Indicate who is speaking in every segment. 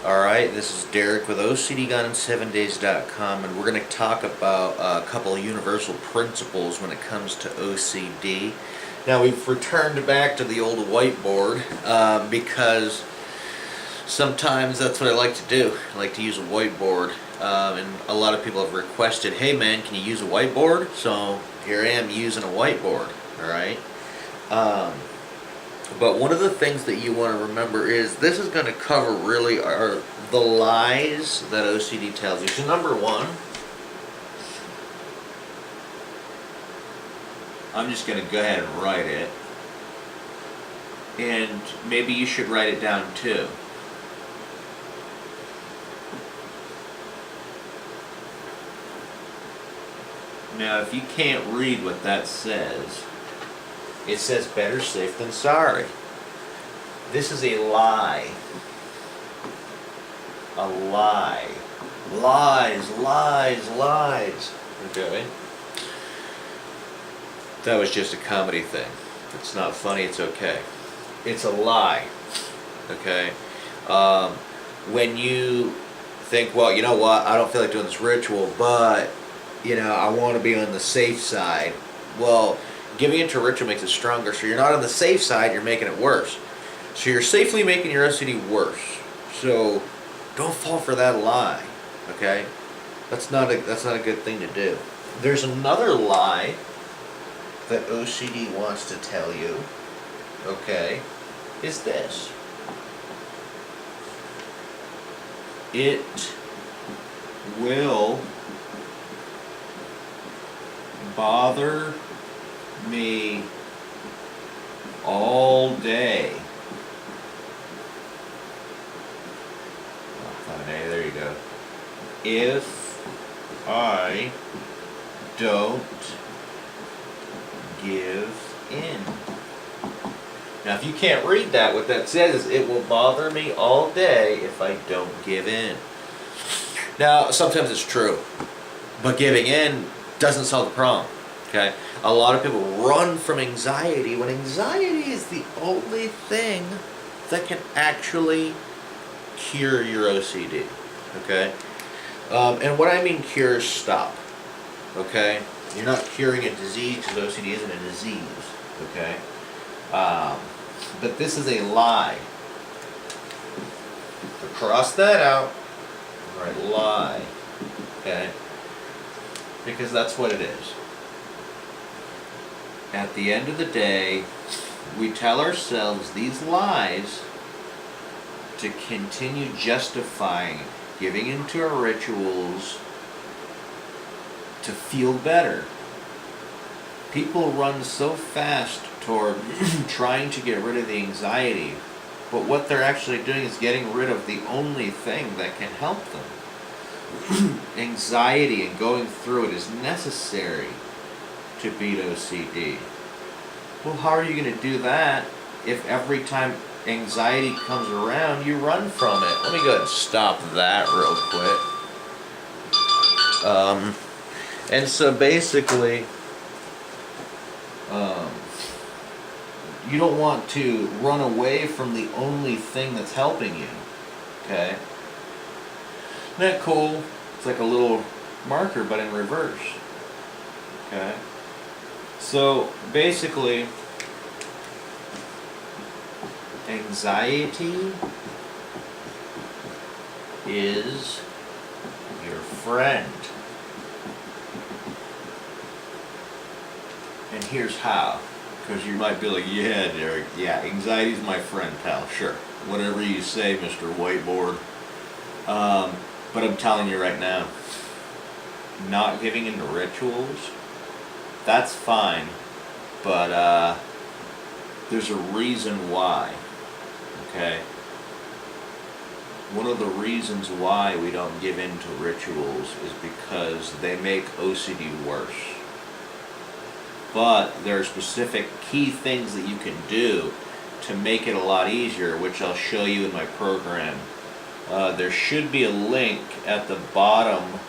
Speaker 1: Alright, this is Derek with OCDGone7days.com, and we're going to talk about a couple of universal principles when it comes to OCD. Now, we've returned back to the old whiteboard because sometimes that's what I like to do. I like to use a whiteboard, and a lot of people have requested, hey man, can you use a whiteboard? So here I am using a whiteboard, alright? But one of the things that you want to remember is this is going to cover really the lies that OCD tells you. So number one, I'm just going to go ahead and write it. And maybe you should write it down too. Now, if you can't read what that says, it says better safe than sorry. This is a lie. A lie. Lies, lies, lies. Okay? That was just a comedy thing. If it's not funny, it's okay. It's a lie. Okay? When you think, well, you know what, I don't feel like doing this ritual, but, I want to be on the safe side. Well, giving into ritual makes it stronger, so you're not on the safe side, you're making it worse. So you're safely making your OCD worse. So don't fall for that lie, okay? That's not a good thing to do. There's another lie that OCD wants to tell you, okay, is this. It will bother me all day. Okay, there you go. If I don't give in. Now, if you can't read that, what that says is it will bother me all day if I don't give in. Now, sometimes it's true, but giving in doesn't solve the problem. Okay? A lot of people run from anxiety when anxiety is the only thing that can actually cure your OCD. Okay? And what I mean cure is stop. Okay? You're not curing a disease because OCD isn't a disease. Okay? But this is a lie. So cross that out. Right, lie. Okay? Because that's what it is. At the end of the day, we tell ourselves these lies to continue justifying giving into our rituals to feel better. People run so fast toward trying to get rid of the anxiety, but what they're actually doing is getting rid of the only thing that can help them. Anxiety and going through it is necessary to beat OCD. Well, how are you going to do that if every time anxiety comes around you run from it? Let me go ahead and stop that real quick. And so basically, you don't want to run away from the only thing that's helping you. Okay? Isn't that cool? It's like a little marker, but in reverse. Okay? So, basically, anxiety is your friend. And here's how. Because you might be like, yeah, Derek, yeah, anxiety's my friend, pal. Sure. Whatever you say, Mr. Whiteboard. But I'm telling you right now, not giving into rituals, that's fine, but there's a reason why, okay? One of the reasons why we don't give in to rituals is because they make OCD worse. But there are specific key things that you can do to make it a lot easier, which I'll show you in my program. There should be a link at the bottom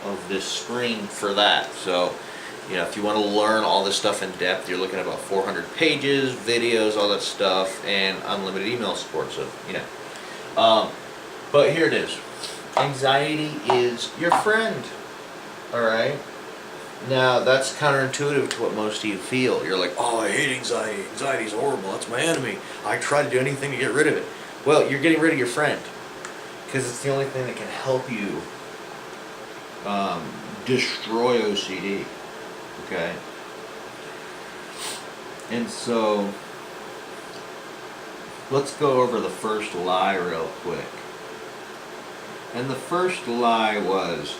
Speaker 1: of this screen for that. So, if you want to learn all this stuff in depth, you're looking at about 400 pages, videos, all that stuff, and unlimited email support. So, But here it is. Anxiety is your friend. Alright? Now, that's counterintuitive to what most of you feel. You're like, oh, I hate anxiety. Anxiety's horrible. That's my enemy. I try to do anything to get rid of it. Well, you're getting rid of your friend. Because it's the only thing that can help you destroy OCD. Okay? And so, let's go over the first lie real quick. And the first lie was,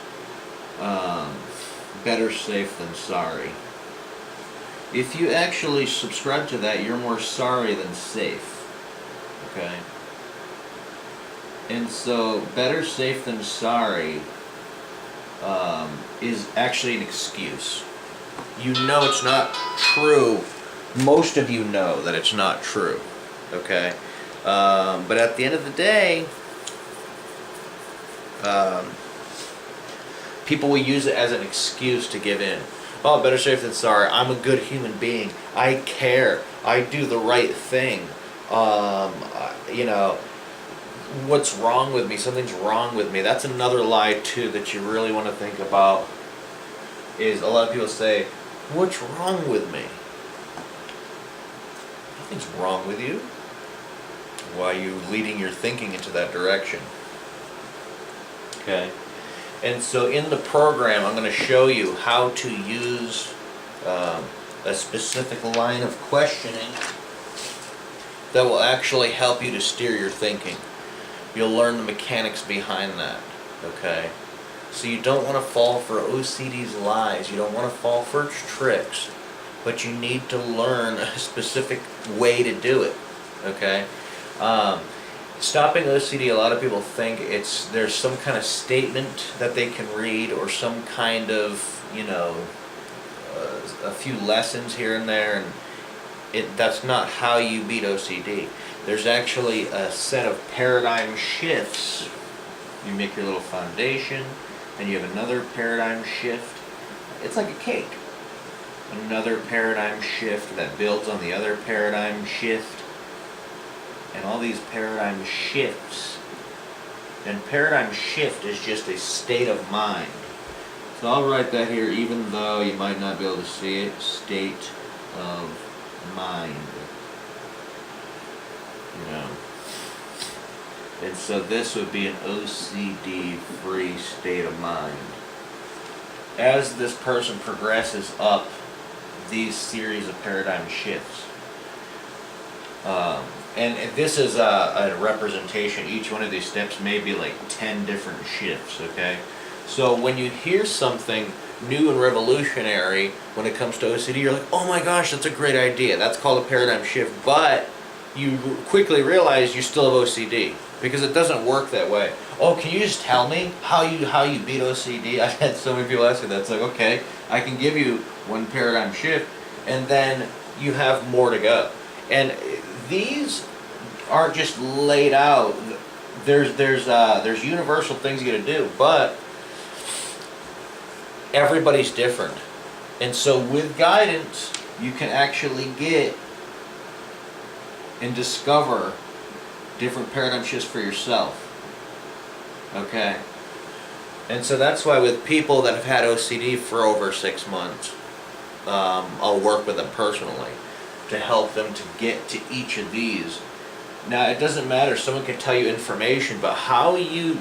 Speaker 1: better safe than sorry. If you actually subscribe to that, you're more sorry than safe. Okay? And so, better safe than sorry is actually an excuse. You know it's not true. Most of you know that it's not true. Okay? But at the end of the day, people will use it as an excuse to give in. Oh, better safe than sorry. I'm a good human being. I care. I do the right thing. You know, what's wrong with me? Something's wrong with me. That's another lie too that you really want to think about. Is a lot of people say, what's wrong with me? Nothing's wrong with you. Why are you leading your thinking into that direction? Okay. And so in the program, I'm going to show you how to use a specific line of questioning that will actually help you to steer your thinking. You'll learn the mechanics behind that, okay? So you don't want to fall for OCD's lies. You don't want to fall for its tricks. But you need to learn a specific way to do it, okay? Stopping OCD, a lot of people think there's some kind of statement that they can read or some kind of, you know, a few lessons here and there, and that's not how you beat OCD. There's actually a set of paradigm shifts. You make your little foundation, and you have another paradigm shift. It's like a cake. Another paradigm shift that builds on the other paradigm shift. And all these paradigm shifts. And paradigm shift is just a state of mind. So I'll write that here, even though you might not be able to see it. State of mind. You know. And so this would be an OCD-free state of mind. As this person progresses up these series of paradigm shifts, and this is a representation. Each one of these steps may be like 10 different shifts, okay? So when you hear something new and revolutionary when it comes to OCD, you're like, oh my gosh, that's a great idea. That's called a paradigm shift. But you quickly realize you still have OCD because it doesn't work that way. Oh, can you just tell me how you beat OCD? I've had so many people ask me that. It's like, okay, I can give you one paradigm shift, and then you have more to go. And these aren't just laid out. There's universal things you got to do, but everybody's different. And so with guidance, you can actually get and discover different paradigm shifts for yourself. Okay? And so that's why with people that have had OCD for over 6 months, I'll work with them personally to help them to get to each of these. Now, it doesn't matter. Someone can tell you information, but how you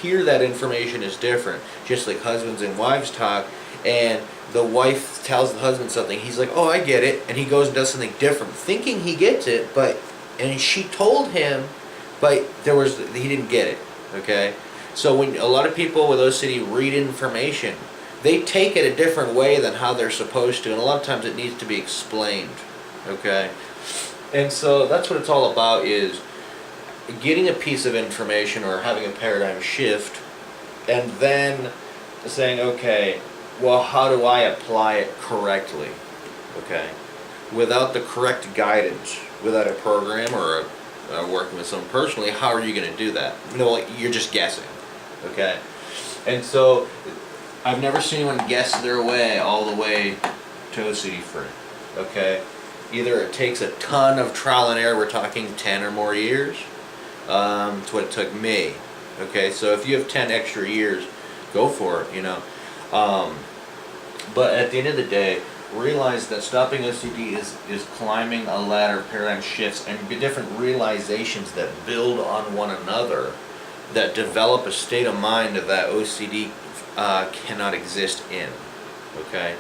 Speaker 1: hear that information is different. Just like husbands and wives talk, and the wife tells the husband something, he's like, oh, I get it, and he goes and does something different, thinking he gets it, and she told him, but he didn't get it, okay? So when a lot of people with OCD read information, they take it a different way than how they're supposed to, and a lot of times it needs to be explained, okay? And so that's what it's all about, is getting a piece of information or having a paradigm shift, and then saying, okay, well, how do I apply it correctly, okay? Without the correct guidance, without a program or working with someone personally, how are you going to do that? No, you're just guessing, okay? And so I've never seen anyone guess their way all the way to OCD free, okay? Either it takes a ton of trial and error, we're talking 10 or more years, to what it took me. Okay, so if you have 10 extra years, go for it, you know. But at the end of the day, realize that stopping OCD is climbing a ladder of paradigm shifts and different realizations that build on one another, that develop a state of mind that OCD cannot exist in. Okay?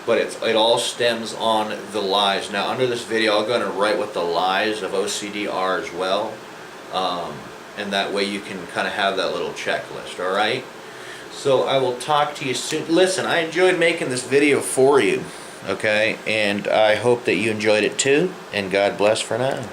Speaker 1: But it all stems on the lies. Now, under this video, I'm going to write what the lies of OCD are as well. And that way you can kind of have that little checklist, all right? So I will talk to you soon. Listen, I enjoyed making this video for you, okay? And I hope that you enjoyed it too. And God bless for now.